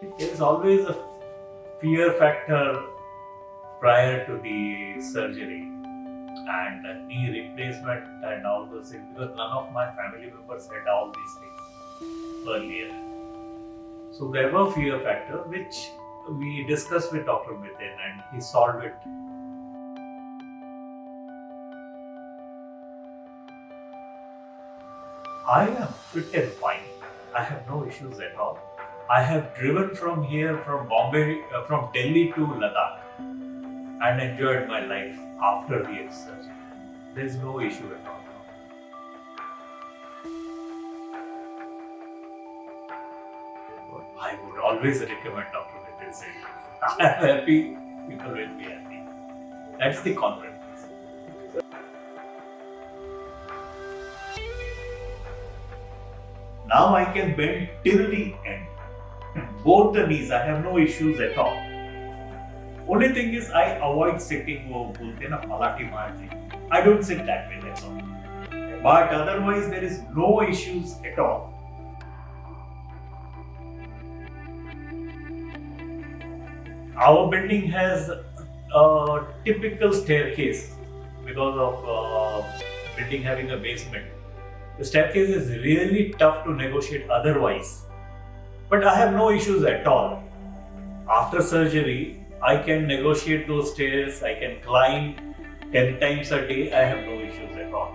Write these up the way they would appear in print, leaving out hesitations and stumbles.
There is always a fear factor prior to the surgery and the knee replacement and all those things because none of my family members had all these things earlier. So there were fear factor which we discussed with Dr. Miten and he solved it. I am fit and fine. I have no issues at all. I have driven from here, from Bombay, from Delhi to Ladakh and enjoyed my life after the surgery. There is no issue at all. I would always recommend Dr. Miten Sheth. I am happy, people will be happy. That's the confidence. Now I can bend till the end. Both the knees, I have no issues at all. Only thing is I avoid sitting bolte na palati marti. I don't sit that way, that's all. But otherwise there is no issues at all. Our building has a typical staircase because of building having a basement. The staircase is really tough to negotiate otherwise. But I have no issues at all. After surgery, I can negotiate those stairs, I can climb 10 times a day, I have no issues at all.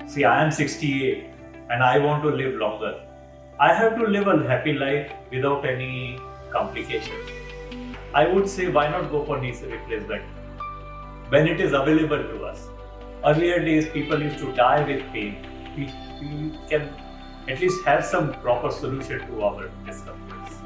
See, I am 68 and I want to live longer. I have to live a happy life without any complications. I would say why not go for knee replacement when it is available to us. Earlier days, people used to die with pain. We can at least have some proper solution to our discomforts.